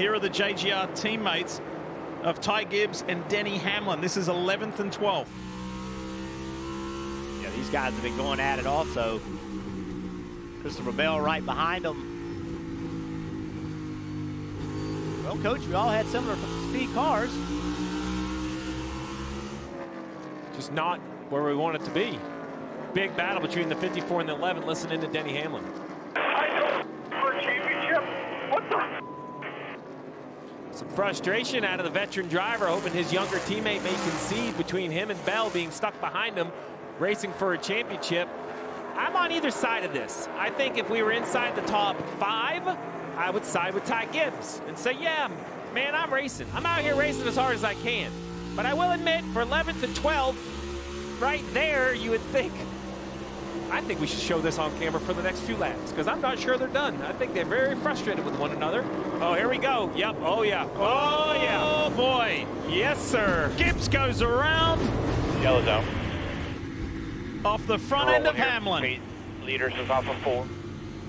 Here are the JGR teammates of Ty Gibbs and Denny Hamlin. This is 11th and 12th. Yeah, these guys have been going at it also. Christopher Bell right behind them. Well, Coach, we all had similar speed cars. Just not where we want it to be. Big battle between the 54 and the 11. Listen in to Denny Hamlin. For a championship? What the? Some frustration out of the veteran driver, hoping his younger teammate may concede between him and Bell being stuck behind him, racing for a championship. I'm on either side of this. I think if we were inside the top 5, I would side with Ty Gibbs and say, yeah, man, I'm racing. I'm out here racing as hard as I can. But I will admit, for 11th and 12th, right there, you would think, I think we should show this on camera for the next few laps, because I'm not sure they're done. I think they're very frustrated with one another. Oh, here we go. Yep. Oh, yeah. Oh, yeah. Oh, boy. Yes, sir. Gibbs goes around. Yellow zone. Off the front end of Hamlin. Leaders is off of 4.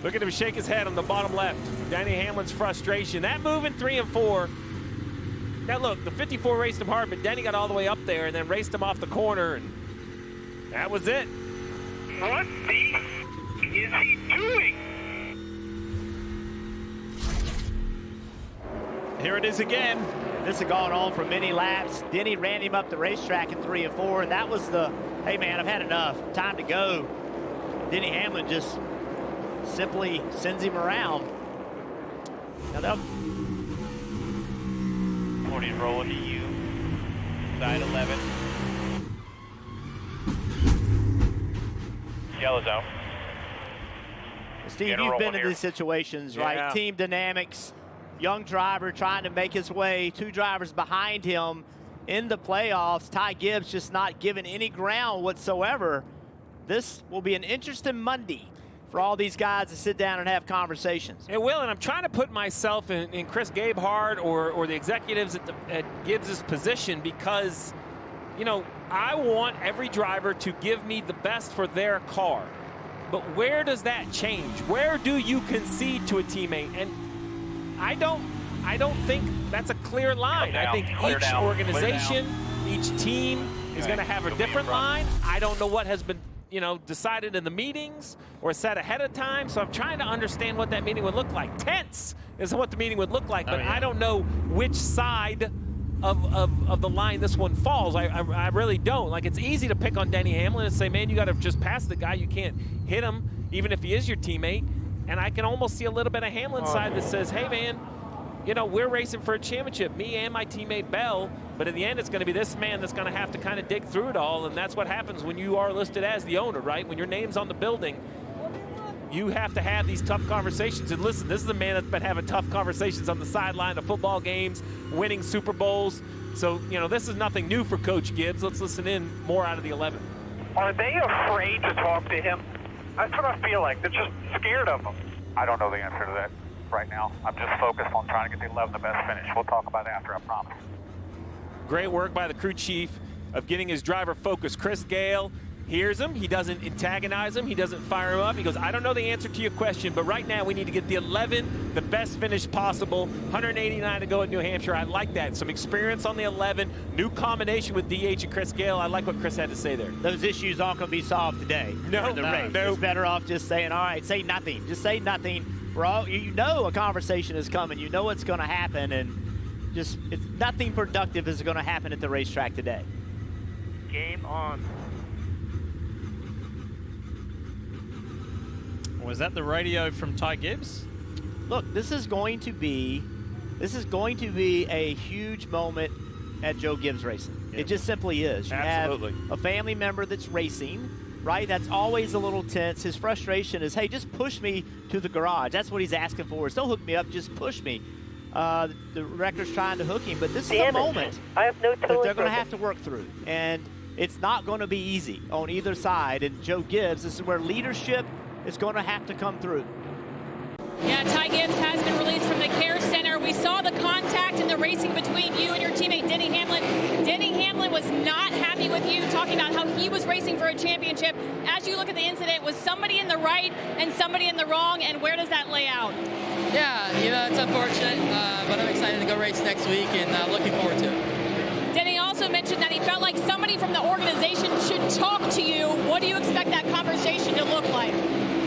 Look at him shake his head on the bottom left. Danny Hamlin's frustration. That move in 3 and 4. Now, look, the 54 raced him hard, but Denny got all the way up there and then raced him off the corner, and that was it. What the is he doing? Here it is again. This had gone on for many laps. Denny ran him up the racetrack in 3 and 4, and that was the, hey man, I've had enough, time to go. Denny Hamlin just simply sends him around. Now that 40's rolling to you. Side 11. Yellow zone. Steve, General you've been one in here. these situations, right? Yeah. Team dynamics, young driver trying to make his way, 2 drivers behind him in the playoffs. Ty Gibbs just not giving any ground whatsoever. This will be an interesting Monday for all these guys to sit down and have conversations. It will, and I'm trying to put myself in Chris Gabehart or the executives at Gibbs' position, because, you know, I want every driver to give me the best for their car. But where does that change? Where do you concede to a teammate? And I don't think that's a clear line. I think each organization, each team is going to have a different line. I don't know what has been, you know, decided in the meetings or said ahead of time. So I'm trying to understand what that meeting would look like. Tense is what the meeting would look like, but I don't know which side of the line this one falls. I really don't. Like, it's easy to pick on Denny Hamlin and say, man, you got to just pass the guy. You can't hit him, even if he is your teammate. And I can almost see a little bit of Hamlin's side that says, hey, man, you know, we're racing for a championship, me and my teammate Bell, but in the end, it's going to be this man that's going to have to kind of dig through it all, and that's what happens when you are listed as the owner, right? When your name's on the building, you have to have these tough conversations. And listen, this is a man that's been having tough conversations on the sideline of football games, winning Super Bowls. So, you know, this is nothing new for Coach Gibbs. Let's listen in more out of the 11. Are they afraid to talk to him? That's what I feel like. They're just scared of him. I don't know the answer to that right now. I'm just focused on trying to get the 11 the best finish. We'll talk about it after, I promise. Great work by the crew chief of getting his driver focused. Chris Gale hears him. He doesn't antagonize him. He doesn't fire him up. He goes, I don't know the answer to your question, but right now we need to get the 11 the best finish possible. 189 to go at New Hampshire. I like that. Some experience on the 11. New combination with DH and Chris Gale. I like what Chris had to say there. Those issues aren't going to be solved today. No, in the race. no. It's better off just saying, all right, say nothing. Just say nothing. We're all, you know, a conversation is coming. You know what's going to happen, and just it's nothing productive is going to happen at the racetrack today. Game on. Was that the radio from Ty Gibbs? Look, this is going to be a huge moment at Joe Gibbs Racing. Yeah. It just simply is. You Absolutely. have a family member that's racing, right? That's always a little tense. His frustration is, hey, just push me to the garage. That's what he's asking for. Is don't hook me up, just push me. The wrecker's trying to hook him, but this is a moment I have no that they're going to have to work through. And it's not going to be easy on either side. And Joe Gibbs, this is where leadership is going to have to come through. Yeah, Ty Gibbs has been released from the care center. We saw the contact in the racing between you and your teammate Denny Hamlin. Denny Hamlin was not happy with you, talking about how he was racing for a championship. As you look at the incident, was somebody in the right and somebody in the wrong, and where does that lay out? Yeah, you know, it's unfortunate, but I'm excited race next week, and looking forward to it. Denny also mentioned that he felt like somebody from the organization should talk to you. What do you expect that conversation to look like?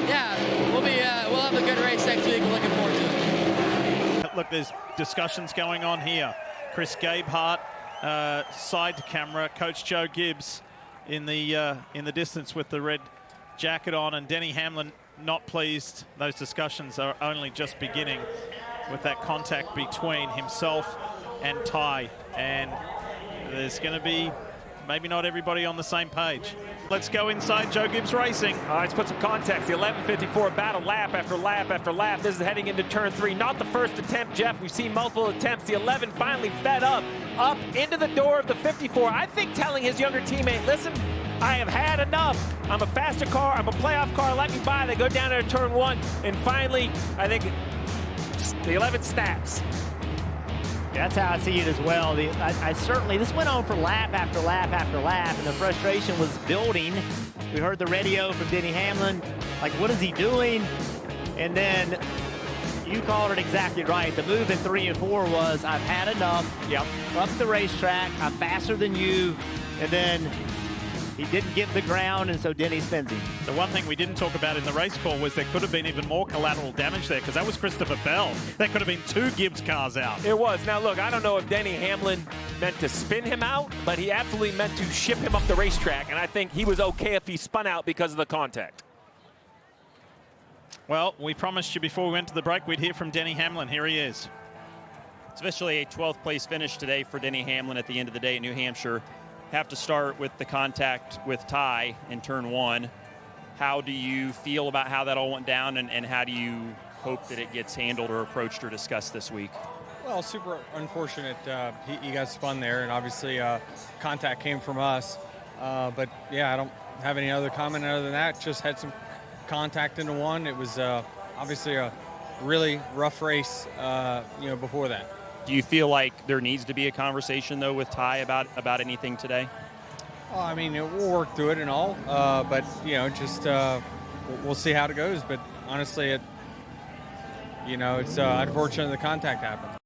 Yeah, we'll have a good race next week. Looking forward to it. Look, there's discussions going on here. Chris Gabehart, side camera, Coach Joe Gibbs in the distance with the red jacket on, and Denny Hamlin not pleased. Those discussions are only just beginning with that contact between himself and Ty, and there's going to be maybe not everybody on the same page. Let's go inside Joe Gibbs Racing. All right, let's put some context. The 11:54 battle lap after lap after lap. This is heading into turn 3. Not the first attempt, Jeff. We've seen multiple attempts. The 11 finally fed up into the door of the 54. I think telling his younger teammate, listen, I have had enough. I'm a faster car. I'm a playoff car. Let me by. They go down into turn 1. And finally, I think the 11 snaps. That's how I see it as well. I certainly, this went on for lap after lap after lap, and the frustration was building. We heard the radio from Denny Hamlin, like, what is he doing? And then you called it exactly right. The move in 3 and 4 was, I've had enough. Yep. Up the racetrack, I'm faster than you. And then he didn't get the ground, and so Denny spins him. The one thing we didn't talk about in the race call was there could have been even more collateral damage there, because that was Christopher Bell. There could have been 2 Gibbs cars out. It was. Now, look, I don't know if Denny Hamlin meant to spin him out, but he absolutely meant to ship him up the racetrack, and I think he was okay if he spun out because of the contact. Well, we promised you before we went to the break we'd hear from Denny Hamlin. Here he is. It's officially a 12th place finish today for Denny Hamlin at the end of the day in New Hampshire. Have to start with the contact with Ty in turn 1. How do you feel about how that all went down, and how do you hope that it gets handled or approached or discussed this week? Well, super unfortunate. He got spun there, and obviously contact came from us. But yeah, I don't have any other comment other than that. Just had some contact into one. It was obviously a really rough race, before that. Do you feel like there needs to be a conversation, though, with Ty about anything today? Well, I mean, we'll work through it and all, but, we'll see how it goes. But honestly, it's unfortunate the contact happened.